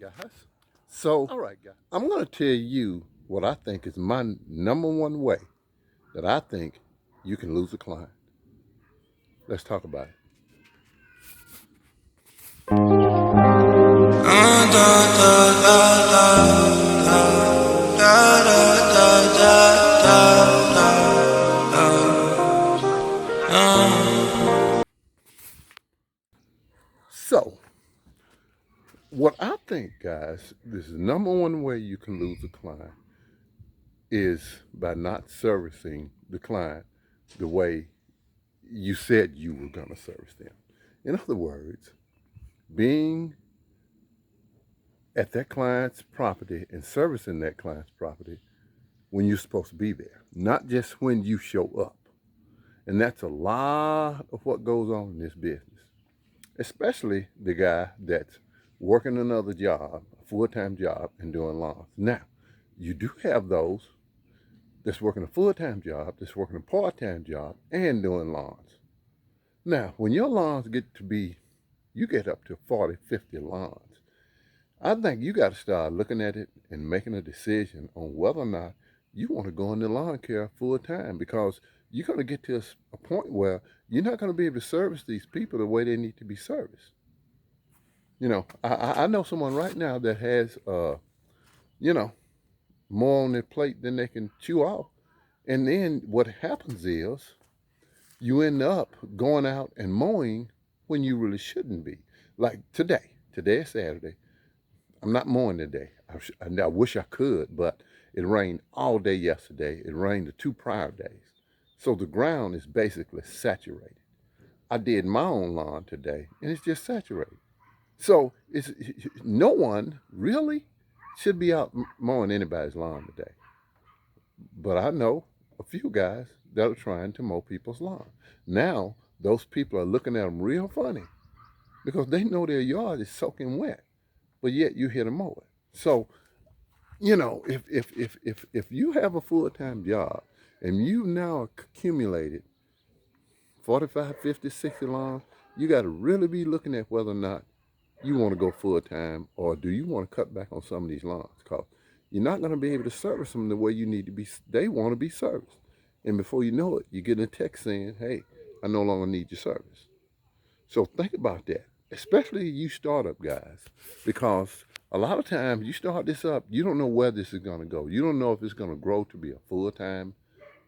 guys. All right, guys. I'm going to tell you what I think is my number one way that I think you can lose a client. Let's talk about it. So, what I think, guys, this is number one way you can lose a client is by not servicing the client the way you said you were going to service them. In other words, being at that client's property and servicing that client's property when you're supposed to be there, not just when you show up. And that's a lot of what goes on in this business, especially the guy that's working another job, a full-time job, and doing lawns. Now, you do have those that's working a full-time job, that's working a part-time job, and doing lawns. Now, when your lawns get to be, you get up to 40, 50 lawns, I think you got to start looking at it and making a decision on whether or not you want to go into lawn care full time, because you're going to get to a point where you're not going to be able to service these people the way they need to be serviced. You know, I know someone right now that has, you know, more on their plate than they can chew off. And then what happens is you end up going out and mowing when you really shouldn't be. Like today. Today is Saturday. I'm not mowing today. I wish I could, but it rained all day yesterday. It rained the 2 prior days. So the ground is basically saturated. I did my own lawn today, and it's just saturated. So no one really should be out mowing anybody's lawn today. But I know a few guys that are trying to mow people's lawn. Now, those people are looking at them real funny because they know their yard is soaking wet, but yet you here to mow it. So, you know, if you have a full-time job and you've now accumulated 45, 50, 60 lawns, you got to really be looking at whether or not you want to go full-time or do you want to cut back on some of these lawns, because you're not going to be able to service them the way you need to be. They want to be serviced. And before you know it, you get a text saying, hey, I no longer need your service. So think about that, especially you startup guys, because a lot of times you start this up, you don't know where this is going to go. You don't know if it's going to grow to be a full-time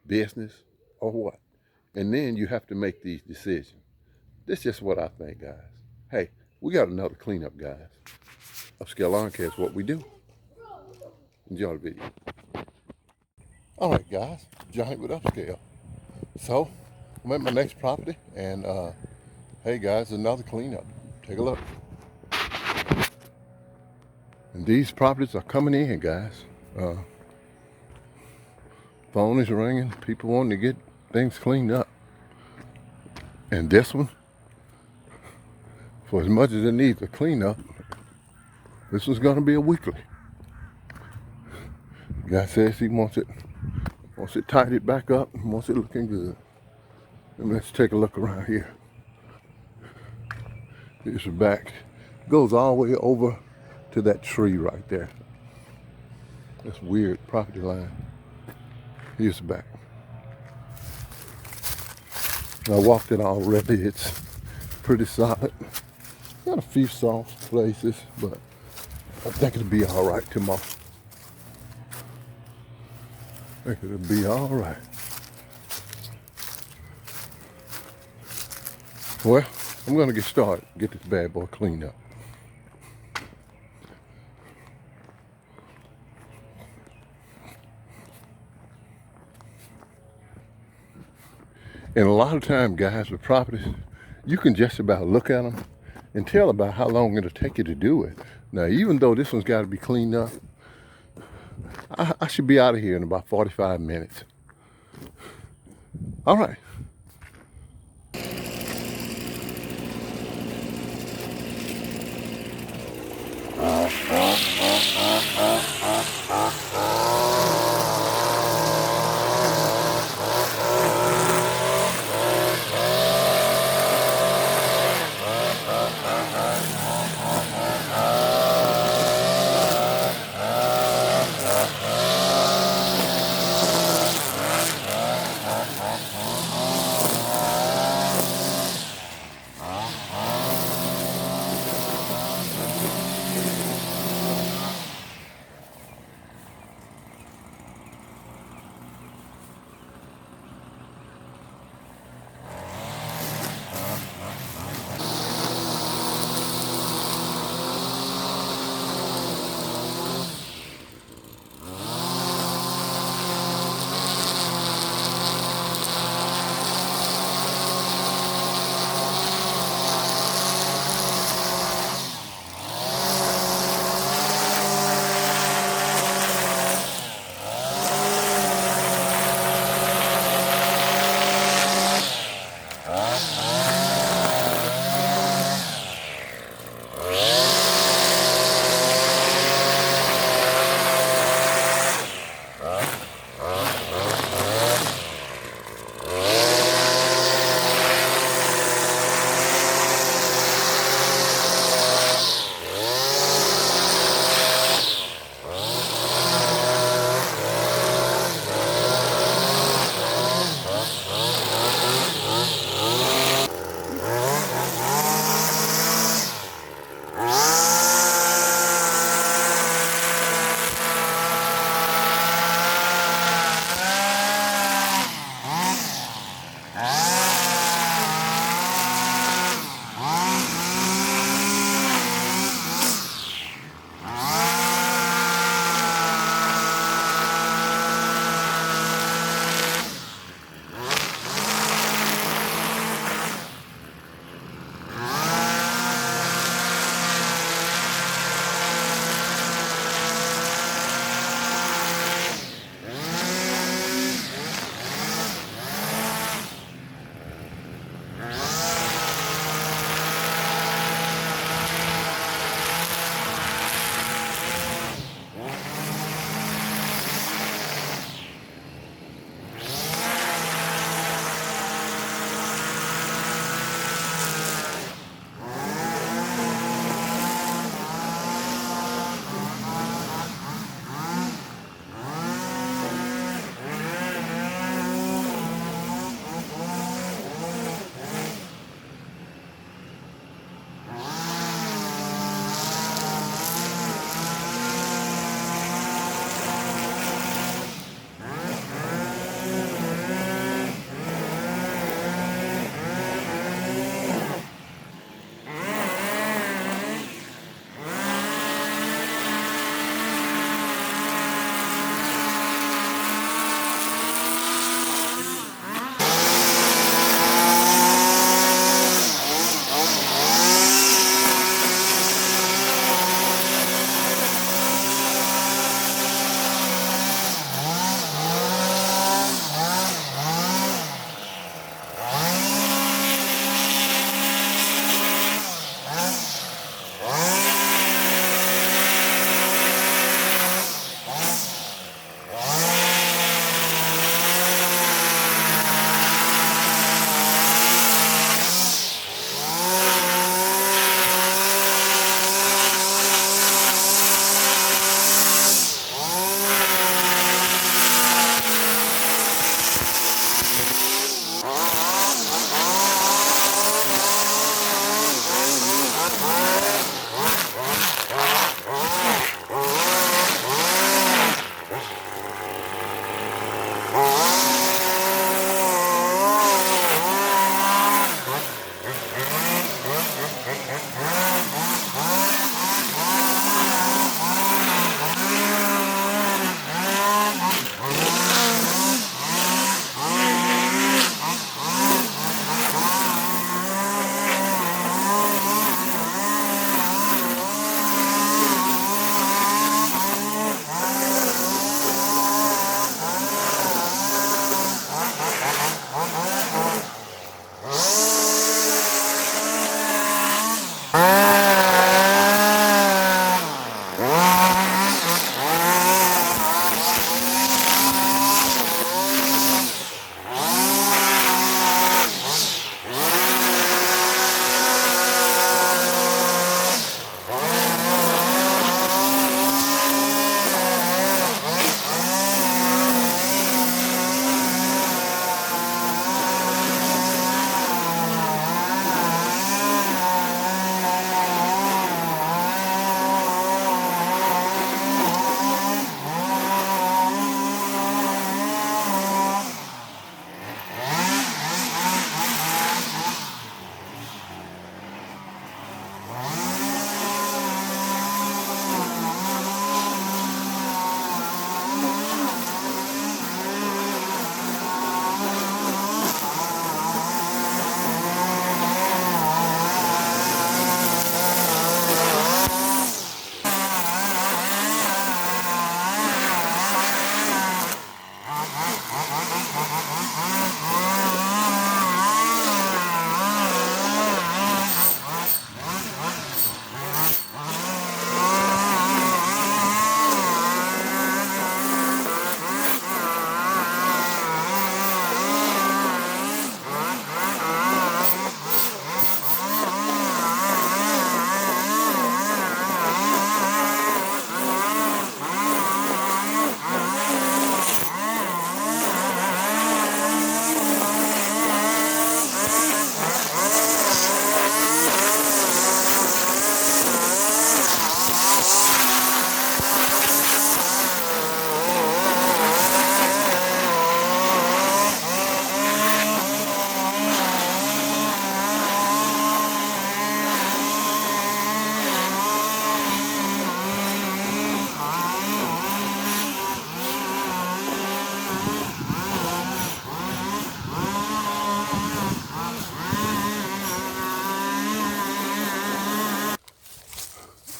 business or what. And then you have to make these decisions. That's just what I think, guys. Hey, we got another cleanup, guys. Upscale Lawn Care is what we do. Enjoy the video. All right, guys, Giant with Upscale. So, I'm at my next property, and hey, guys, another cleanup. Take a look. And these properties are coming in, guys. Phone is ringing. People wanting to get things cleaned up. And this one, for as much as it needs a cleanup, this one's going to be a weekly. The guy says he wants it tidied back up and wants it looking good. And let's take a look around here. Here's the back. Goes all the way over to that tree right there. That's weird property line. Here's the back. I walked it already. It's pretty solid. Got a few soft places, but I think it'll be all right tomorrow. I think it'll be all right. Well, I'm gonna get started, get this bad boy cleaned up. And a lot of time, guys, with properties, you can just about look at them and tell about how long it'll take you to do it. Now, even though this one's got to be cleaned up, I should be out of here in about 45 minutes. All right.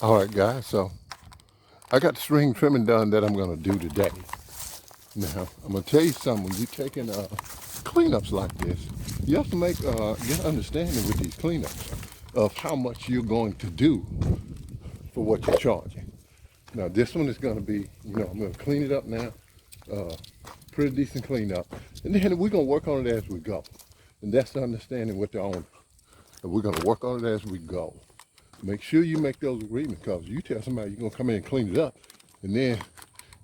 All right, guys, so I got the string trimming done that I'm gonna do today. Now, I'm gonna tell you something, when you're taking cleanups like this, you have to get understanding with these cleanups of how much you're going to do for what you're charging. Now, this one is gonna be, I'm gonna clean it up now, pretty decent cleanup, and then we're gonna work on it as we go. And that's the understanding with the owner. And we're gonna work on it as we go. Make sure you make those agreements, because you tell somebody you're gonna come in and clean it up, and then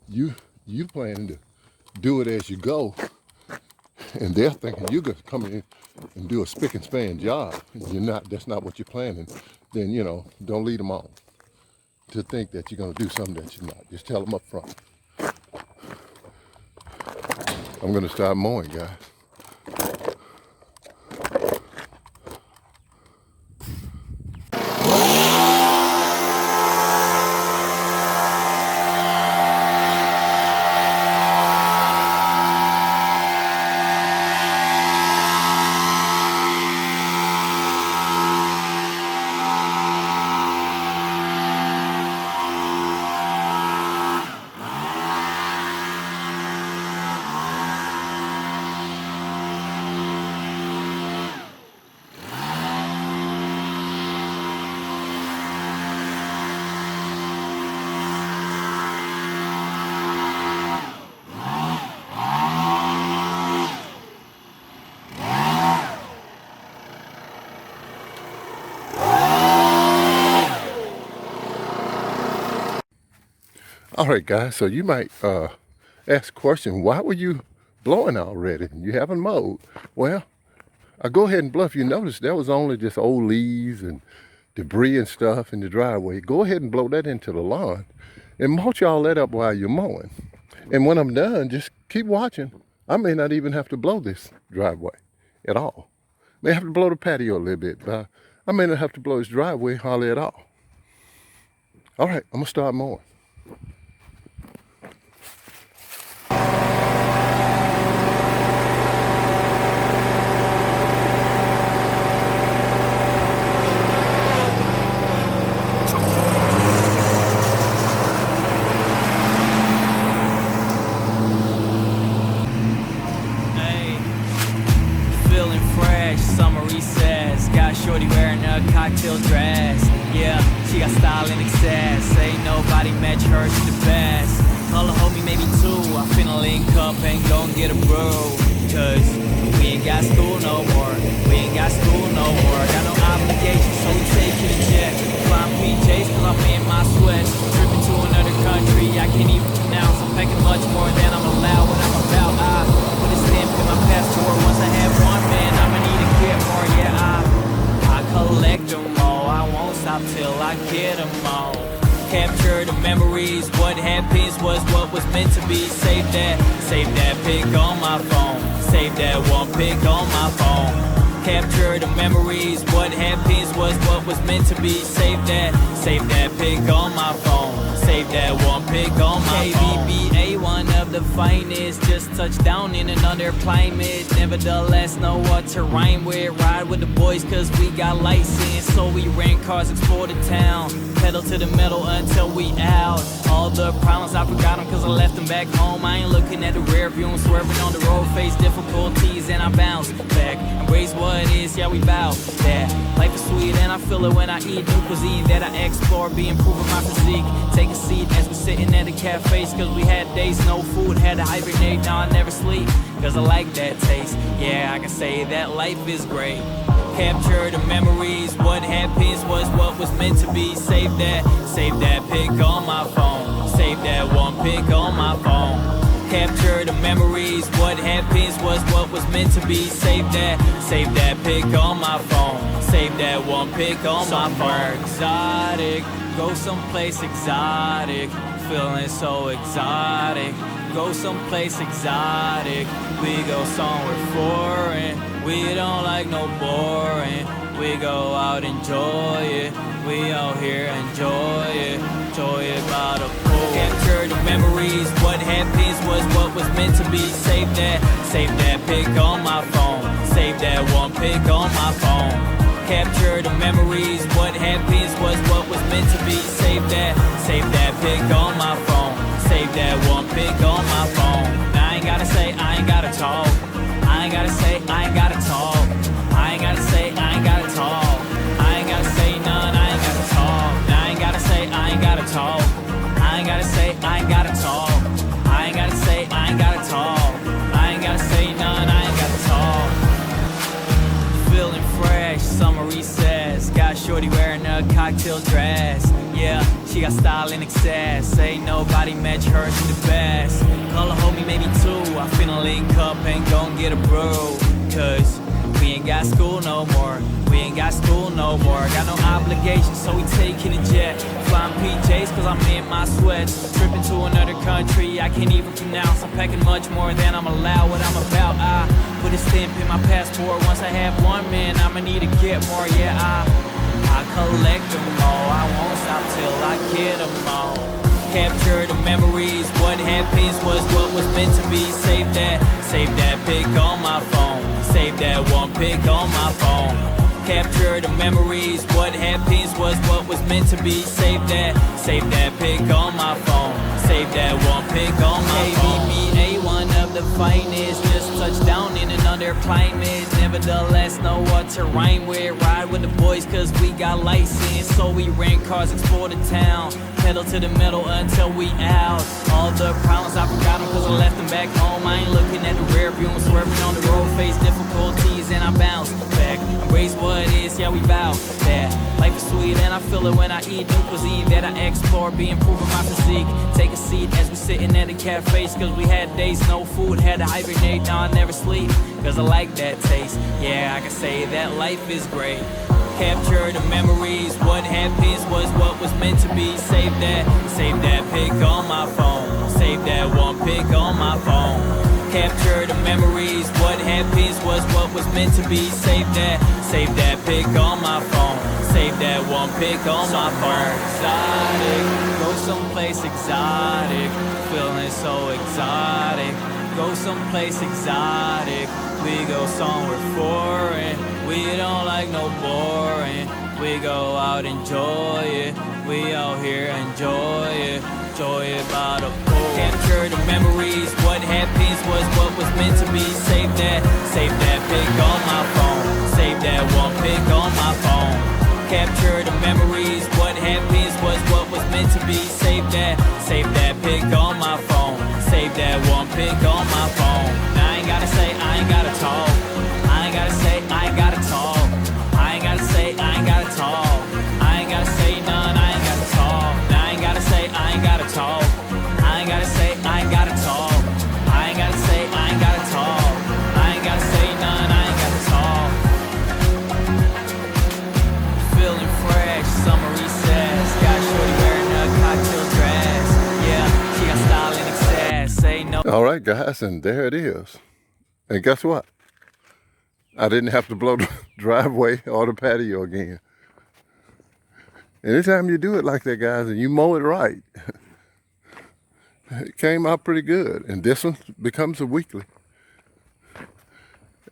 you planning to do it as you go, and they're thinking you're gonna come in and do a spick and span job, and you're not. That's not what you're planning. Then don't lead them on to think that you're gonna do something that you're not. Just tell them up front. I'm gonna start mowing, guys. All right, guys, so you might ask the question, why were you blowing already? You haven't mowed. Well, I go ahead and blow. If you notice, there was only just old leaves and debris and stuff in the driveway. Go ahead and blow that into the lawn and mulch all that up while you're mowing. And when I'm done, just keep watching. I may not even have to blow this driveway at all. May have to blow the patio a little bit, but I may not have to blow this driveway hardly at all. All right, I'm gonna start mowing. Shorty wearing a cocktail dress. Yeah, she got style and excess. Ain't nobody match her, she the best. Call her homie, maybe two. I finna link up and gon' get a brew. Cause we ain't got school no more. We ain't got school no more. Got no obligation, so we take it a jet. Flying PJs cause I'm in my sweats. Tripping to another country, I can't even pronounce. I'm packing much more than I'm allowed when I'm about. I put a stamp in my passport. Once I have one, man, I'ma need to get more. Yeah, I collect them all, I won't stop till I get them all. Capture the memories, what happens was what was meant to be. Save that pic on my phone. Save that one pic on my phone. Capture the memories, what happens was what was meant to be. Save that pic on my phone. Save that one pic on my phone. KBBA, one of the finest. Just touched down in another climate. Nevertheless, know what to rhyme with. Ride with the boys cause we got license. So we rent cars, explore the town. Pedal to the metal until we out. All the problems, I forgot them cause I left them back home. I ain't looking at the rear view, I'm swerving on the road. Face difficulties and I bounce back. Embrace what it is, yeah we bow that. Life is sweet and I feel it when I eat new cuisine that I explore, be improving my physique. Take a seat as we're sitting at the cafes cause we had days, no food, had to hibernate. Now I never sleep cause I like that taste. Yeah, I can say that life is great. Capture the memories, what happens was what was meant to be. Save that pic on my phone. Save that one pic on my phone. Capture the memories, what happens was what was meant to be. Save that pic on my phone. Save that one pic on my phone. Exotic, go someplace exotic. Feeling so exotic. Go someplace exotic. We go somewhere foreign. We don't like no boring. We go out, enjoy it. We out here, enjoy it. Enjoy it by the pool. Capture the memories. What happens was what was meant to be. Save that pic on my phone. Save that one pic on my phone. Capture the memories. What happens was what was meant to be. Save save that pic on my phone. Save that one pic on my phone. I ain't gotta say, I ain't gotta talk. I ain't gotta say, I ain't gotta talk. I ain't gotta say, I ain't gotta talk. I ain't gotta say none, I ain't gotta talk. I ain't gotta say, I ain't gotta talk. I ain't gotta say, I ain't gotta talk. I ain't gotta say, I ain't gotta talk. I ain't gotta say none, I ain't gotta talk. Feeling fresh, summer recess. Got shorty wearing a cocktail dress. Yeah, she got style in excess. Ain't nobody match her, she the best. Call her homie, maybe two. I finna link up and gon' get a brew. Cause we ain't got school no more. We ain't got school no more. Got no obligations, so we taking a jet. Flying PJs cause I'm in my sweats. Tripping to another country I can't even pronounce. I'm packing much more than I'm allowed. What I'm about, I put a stamp in my passport. Once I have one, man, I'ma need to get more. Yeah, I collect them all. I won't stop till I get them all. Capture the memories. What happens was what was meant to be. Save that pic on my phone. Save that one pic on my phone. Capture the memories. What happens was what was meant to be. Save that pic on my phone. Save that one pic on my phone. KBBA, one of the finest. Just touched down in another climate. Nevertheless, know what to rhyme with. Ride with the boys cause we got license. So we rent cars, explore the town. Pedal to the metal until we out. All the problems I forgot them cause I left them back home. I ain't looking at the rear view. I'm swerving on the road, face difficulties and I bounce back. Embrace what is, yeah we bow that. Life is sweet and I feel it when I eat new cuisine that I explore, be improving my physique. Take a seat as we sitting at the cafes cause we had days, no food, had to hibernate, now I never sleep cause I like that taste. Yeah, I can say that life is great. Capture the memories. What happens was what was meant to be. Save that pic on my phone. Save that one pic on my phone. Capture the memories. What happens was what was meant to be. Save that pic on my phone. Save that one pic on my phone. Exotic, go someplace exotic. Feeling so exotic. Go someplace exotic. We go somewhere foreign. We don't like no boring. We go out, enjoy it. We out here, enjoy it. Enjoy it by the pool. Capture the memories. What happens was what was meant to be. Save that pic on my phone. Save that one pic on my phone. Capture the memories. What happens was what was meant to be. Save that pic on my phone. Save that one pic on my phone. I ain't gotta say, I ain't gotta talk. I ain't gotta say, I ain't gotta talk. I ain't gotta say, I ain't gotta talk. I ain't gotta say none, I ain't gotta talk. I ain't gotta say, I ain't gotta talk. I ain't gotta say, I ain't gotta talk. I ain't gotta say, I ain't gotta talk. I ain't gotta say none, I ain't gotta talk. Feeling fresh, summer recess. Got shorty wearing a cocktail dress. Yeah, she got style in excess. Say no. All right, guys, and there it is. And guess what? I didn't have to blow the driveway or the patio again. Anytime you do it like that, guys, and you mow it right, it came out pretty good. And this one becomes a weekly.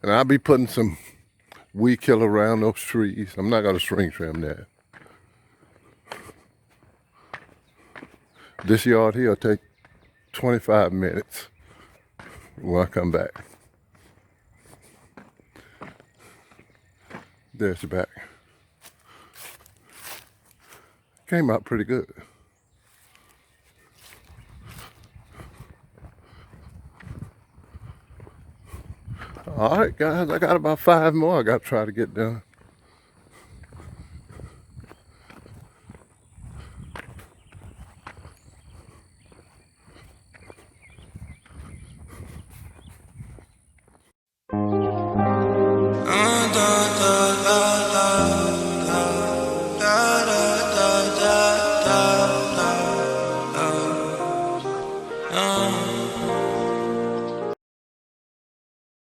And I'll be putting some weed killer around those trees. I'm not going to string trim that. This yard here will take 25 minutes when I come back. There's the back. Came out pretty good. All right, guys, I got about 5 more I got to try to get done.